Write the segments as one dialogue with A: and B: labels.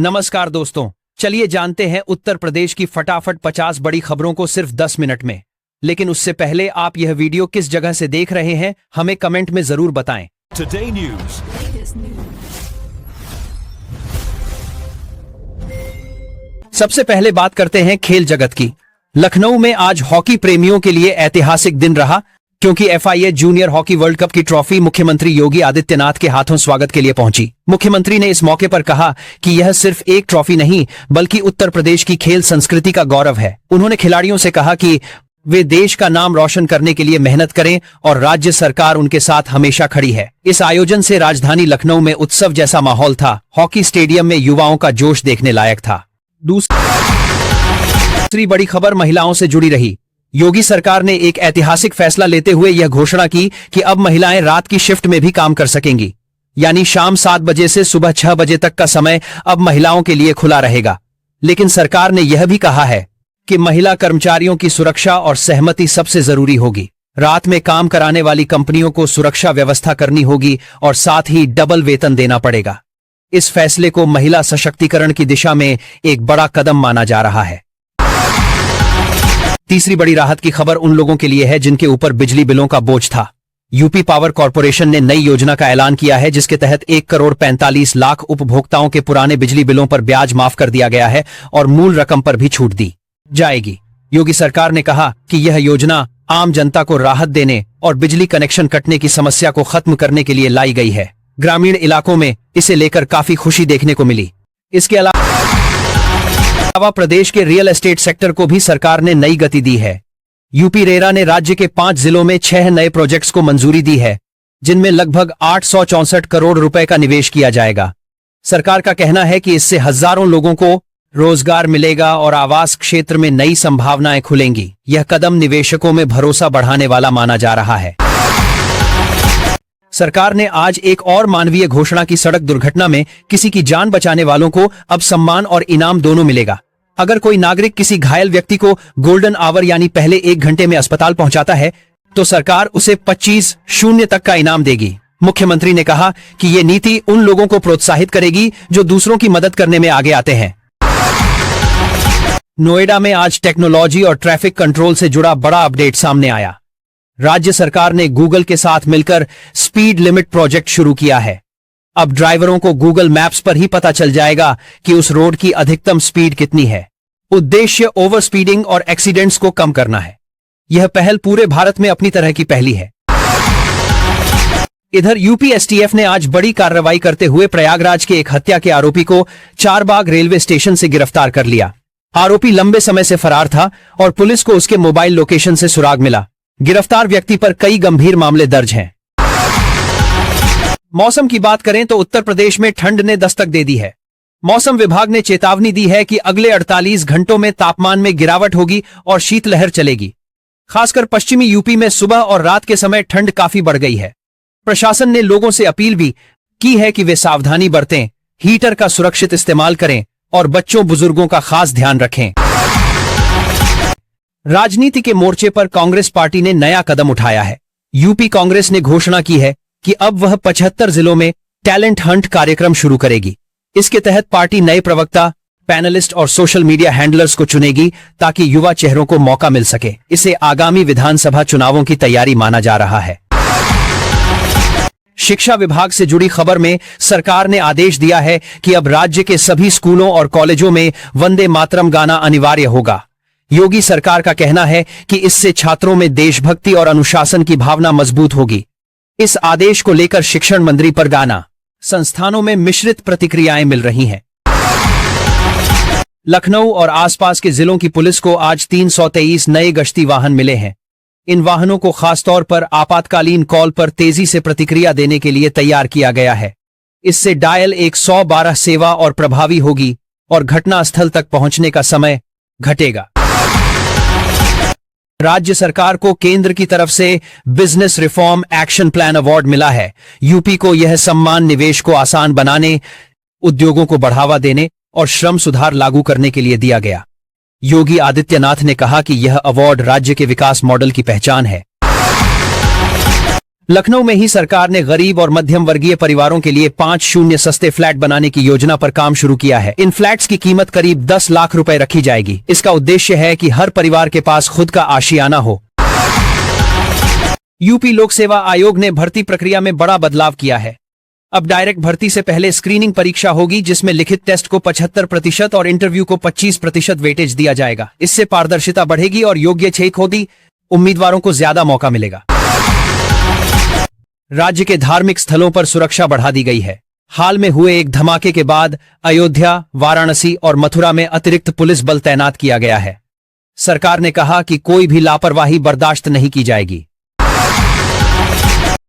A: नमस्कार दोस्तों, चलिए जानते हैं उत्तर प्रदेश की फटाफट 50 बड़ी खबरों को सिर्फ 10 मिनट में। लेकिन उससे पहले आप यह वीडियो किस जगह से देख रहे हैं हमें कमेंट में जरूर बताएं।
B: Today News।
A: सबसे पहले बात करते हैं खेल जगत की। लखनऊ में आज हॉकी प्रेमियों के लिए ऐतिहासिक दिन रहा, क्योंकि FIA junior hockey world cup की ट्रॉफी मुख्यमंत्री योगी आदित्यनाथ के हाथों स्वागत के लिए पहुंची। मुख्यमंत्री ने इस मौके पर कहा कि यह सिर्फ एक ट्रॉफी नहीं बल्कि उत्तर प्रदेश की खेल संस्कृति का गौरव है। उन्होंने खिलाड़ियों से कहा कि वे देश का नाम रोशन करने के लिए मेहनत करें और राज्य सरकार उनके साथ हमेशा खड़ी है। इस आयोजन से राजधानी लखनऊ में उत्सव जैसा माहौल था। हॉकी स्टेडियम में युवाओं का जोश देखने लायक था। दूसरी बड़ी खबर महिलाओं से जुड़ी रही। योगी सरकार ने एक ऐतिहासिक फैसला लेते हुए यह घोषणा की कि अब महिलाएं रात की शिफ्ट में भी काम कर सकेंगी, यानी शाम 7 बजे से सुबह 6 बजे तक का समय अब महिलाओं के लिए खुला रहेगा। लेकिन सरकार ने यह भी कहा है कि महिला कर्मचारियों की सुरक्षा और सहमति सबसे जरूरी होगी। रात में काम कराने वाली कंपनियों को सुरक्षा व्यवस्था करनी होगी और साथ ही डबल वेतन देना पड़ेगा। इस फैसले को महिला सशक्तिकरण की दिशा में एक बड़ा कदम माना जा रहा है। तीसरी बड़ी राहत की खबर उन लोगों के लिए है जिनके ऊपर बिजली बिलों का बोझ था। यूपी पावर कॉर्पोरेशन ने नई योजना का ऐलान किया है, जिसके तहत 1,45,00,000 उपभोक्ताओं के पुराने बिजली बिलों पर ब्याज माफ कर दिया गया है और मूल रकम पर भी छूट दी जाएगी। योगी सरकार ने कहा कि यह योजना आम जनता को राहत देने और बिजली कनेक्शन कटने की समस्या को खत्म करने के लिए लाई गई है। ग्रामीण इलाकों में इसे लेकर काफी खुशी देखने को मिली। इसके अलावा प्रदेश के रियल एस्टेट सेक्टर को भी सरकार ने नई गति दी है। यूपी रेरा ने राज्य के 5 जिलों में 6 नए प्रोजेक्ट्स को मंजूरी दी है, जिनमें लगभग 864 करोड़ रुपए का निवेश किया जाएगा। सरकार का कहना है कि इससे हजारों लोगों को रोजगार मिलेगा और आवास क्षेत्र में नई संभावनाएं खुलेंगी। यह कदम निवेशकों में भरोसा बढ़ाने वाला माना जा रहा है। सरकार ने आज एक और मानवीय घोषणा की। सड़क दुर्घटना में किसी की जान बचाने वालों को अब सम्मान और इनाम दोनों मिलेगा। अगर कोई नागरिक किसी घायल व्यक्ति को गोल्डन आवर यानी पहले 1 घंटे में अस्पताल पहुंचाता है तो सरकार उसे 25,000 तक का इनाम देगी। मुख्यमंत्री ने कहा कि ये नीति उन लोगों को प्रोत्साहित करेगी जो दूसरों की मदद करने में आगे आते हैं। नोएडा में आज टेक्नोलॉजी और ट्रैफिक कंट्रोल से जुड़ा बड़ा अपडेट सामने आया। राज्य सरकार ने गूगल के साथ मिलकर स्पीड लिमिट प्रोजेक्ट शुरू किया है। अब ड्राइवरों को गूगल मैप्स पर ही पता चल जाएगा कि उस रोड की अधिकतम स्पीड कितनी है। उद्देश्य ओवर स्पीडिंग और एक्सीडेंट्स को कम करना है। यह पहल पूरे भारत में अपनी तरह की पहली है। इधर यूपी STF ने आज बड़ी कार्रवाई करते हुए प्रयागराज के एक हत्या के आरोपी को चारबाग रेलवे स्टेशन से गिरफ्तार कर लिया। आरोपी लंबे समय से फरार था और पुलिस को उसके मोबाइल लोकेशन से सुराग मिला। गिरफ्तार व्यक्ति पर कई गंभीर मामले दर्ज हैं। मौसम की बात करें तो उत्तर प्रदेश में ठंड ने दस्तक दे दी है। मौसम विभाग ने चेतावनी दी है कि अगले 48 घंटों में तापमान में गिरावट होगी और शीतलहर चलेगी। खासकर पश्चिमी यूपी में सुबह और रात के समय ठंड काफी बढ़ गई है। प्रशासन ने लोगों से अपील भी की है कि वे सावधानी बरतें, हीटर का सुरक्षित इस्तेमाल करें और बच्चों बुजुर्गों का खास ध्यान रखें। राजनीति के मोर्चे पर कांग्रेस पार्टी ने नया कदम उठाया है। यूपी कांग्रेस ने घोषणा की है कि अब वह 75 जिलों में टैलेंट हंट कार्यक्रम शुरू करेगी। इसके तहत पार्टी नए प्रवक्ता, पैनलिस्ट और सोशल मीडिया हैंडलर्स को चुनेगी ताकि युवा चेहरों को मौका मिल सके। इसे आगामी विधानसभा चुनावों की तैयारी माना जा रहा है। शिक्षा विभाग से जुड़ी खबर में सरकार ने आदेश दिया है कि अब राज्य के सभी स्कूलों और कॉलेजों में वंदे मातरम गाना अनिवार्य होगा। योगी सरकार का कहना है कि इससे छात्रों में देशभक्ति और अनुशासन की भावना मजबूत होगी। इस आदेश को लेकर शिक्षण मंत्री पर गाना संस्थानों में मिश्रित प्रतिक्रियाएं मिल रही हैं। लखनऊ और आसपास के जिलों की पुलिस को आज 323 नए गश्ती वाहन मिले हैं। इन वाहनों को खासतौर पर आपातकालीन कॉल पर तेजी से प्रतिक्रिया देने के लिए तैयार किया गया है। इससे डायल 112 सेवा और प्रभावी होगी और घटनास्थल तक पहुंचने का समय घटेगा। राज्य सरकार को केंद्र की तरफ से business reform action plan award मिला है। यूपी को यह सम्मान निवेश को आसान बनाने, उद्योगों को बढ़ावा देने और श्रम सुधार लागू करने के लिए दिया गया। योगी आदित्यनाथ ने कहा कि यह अवार्ड राज्य के विकास मॉडल की पहचान है। लखनऊ में ही सरकार ने गरीब और मध्यम वर्गीय परिवारों के लिए 5 सस्ते फ्लैट बनाने की योजना पर काम शुरू किया है। इन फ्लैट्स की कीमत करीब 10 लाख रुपए रखी जाएगी। इसका उद्देश्य है कि हर परिवार के पास खुद का आशियाना हो। यूपी लोक सेवा आयोग ने भर्ती प्रक्रिया में बड़ा बदलाव किया है। अब डायरेक्ट भर्ती से पहले स्क्रीनिंग परीक्षा होगी, जिसमें लिखित टेस्ट को 75% और इंटरव्यू को 25% वेटेज दिया जाएगा। इससे पारदर्शिता बढ़ेगी और योग्य छेखोदी उम्मीदवारों को ज्यादा मौका मिलेगा। राज्य के धार्मिक स्थलों पर सुरक्षा बढ़ा दी गई है। हाल में हुए एक धमाके के बाद अयोध्या, वाराणसी और मथुरा में अतिरिक्त पुलिस बल तैनात किया गया है। सरकार ने कहा कि कोई भी लापरवाही बर्दाश्त नहीं की जाएगी।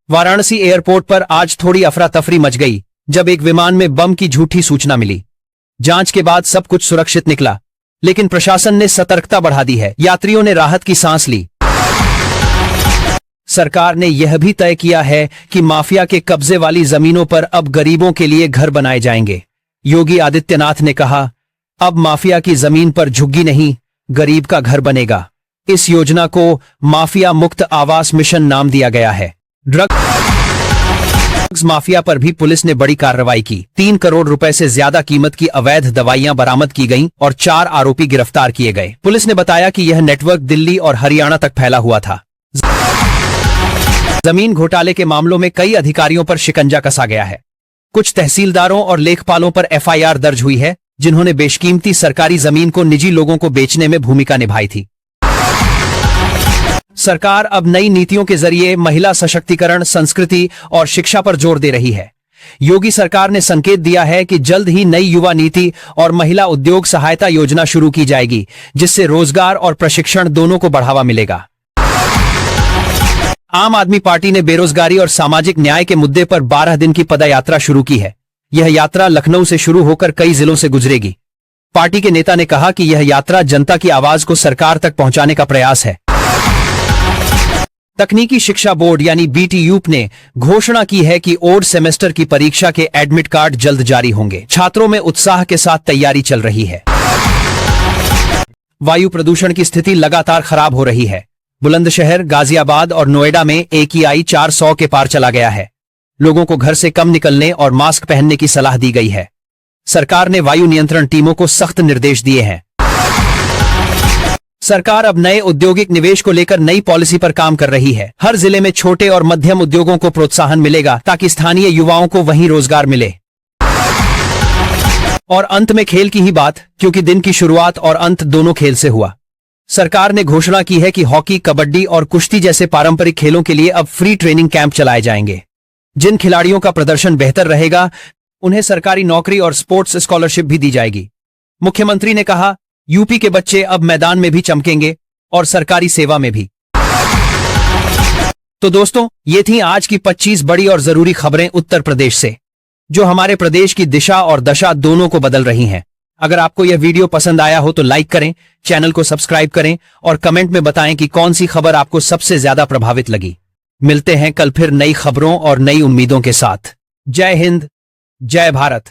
A: वाराणसी एयरपोर्ट पर आज थोड़ी अफरा तफरी मच गई जब एक विमान में बम की झूठी सूचना मिली। जांच के बाद सब कुछ सुरक्षित निकला, लेकिन प्रशासन ने सतर्कता बढ़ा दी है। यात्रियों ने राहत की सांस ली। सरकार ने यह भी तय किया है कि माफिया के कब्जे वाली जमीनों पर अब गरीबों के लिए घर बनाए जाएंगे। योगी आदित्यनाथ ने कहा, अब माफिया की जमीन पर झुग्गी नहीं, गरीब का घर बनेगा। इस योजना को माफिया मुक्त आवास मिशन नाम दिया गया है। ड्रग्स माफिया पर भी पुलिस ने बड़ी कार्रवाई की। 3 करोड़ रुपए से ज्यादा कीमत की अवैध दवाइयां बरामद की गईं और 4 आरोपी गिरफ्तार किए गए। पुलिस ने बताया कि यह नेटवर्क दिल्ली और हरियाणा तक फैला हुआ था। जमीन घोटाले के मामलों में कई अधिकारियों पर शिकंजा कसा गया है। कुछ तहसीलदारों और लेखपालों पर एफआईआर दर्ज हुई है, जिन्होंने बेशकीमती सरकारी जमीन को निजी लोगों को बेचने में भूमिका निभाई थी। सरकार अब नई नीतियों के जरिए महिला सशक्तिकरण, संस्कृति और शिक्षा पर जोर दे रही है। योगी सरकार ने संकेत दिया है कि जल्द ही नई युवा नीति और महिला उद्योग सहायता योजना शुरू की जाएगी, जिससे रोजगार और प्रशिक्षण दोनों को बढ़ावा मिलेगा। आम आदमी पार्टी ने बेरोजगारी और सामाजिक न्याय के मुद्दे पर 12 दिन की पदयात्रा शुरू की है। यह यात्रा लखनऊ से शुरू होकर कई जिलों से गुजरेगी। पार्टी के नेता ने कहा कि यह यात्रा जनता की आवाज को सरकार तक पहुंचाने का प्रयास है। तकनीकी शिक्षा बोर्ड यानी बीटीयूप ने घोषणा की है कि ओड सेमेस्टर की परीक्षा के एडमिट कार्ड जल्द जारी होंगे। छात्रों में उत्साह के साथ तैयारी चल रही है। वायु प्रदूषण की स्थिति लगातार खराब हो रही है। बुलंदशहर, गाजियाबाद और नोएडा में AQI 400 के पार चला गया है। लोगों को घर से कम निकलने और मास्क पहनने की सलाह दी गई है। सरकार ने वायु नियंत्रण टीमों को सख्त निर्देश दिए हैं। सरकार अब नए औद्योगिक निवेश को लेकर नई पॉलिसी पर काम कर रही है। हर जिले में छोटे और मध्यम उद्योगों को प्रोत्साहन मिलेगा ताकि स्थानीय युवाओं को वहीं रोजगार मिले। और अंत में खेल की ही बात, क्योंकि दिन की शुरुआत और अंत दोनों खेल से हुआ। सरकार ने घोषणा की है कि हॉकी, कबड्डी और कुश्ती जैसे पारंपरिक खेलों के लिए अब फ्री ट्रेनिंग कैंप चलाए जाएंगे। जिन खिलाड़ियों का प्रदर्शन बेहतर रहेगा, उन्हें सरकारी नौकरी और स्पोर्ट्स स्कॉलरशिप भी दी जाएगी। मुख्यमंत्री ने कहा, यूपी के बच्चे अब मैदान में भी चमकेंगे और सरकारी सेवा में भी। तो दोस्तों, ये थी आज की 25 बड़ी और जरूरी खबरें उत्तर प्रदेश से, जो हमारे प्रदेश की दिशा और दशा दोनों को बदल रही हैं। अगर आपको यह वीडियो पसंद आया हो तो लाइक करें, चैनल को सब्सक्राइब करें और कमेंट में बताएं कि कौन सी खबर आपको सबसे ज्यादा प्रभावित लगी। मिलते हैं कल फिर नई खबरों और नई उम्मीदों के साथ। जय हिंद, जय भारत।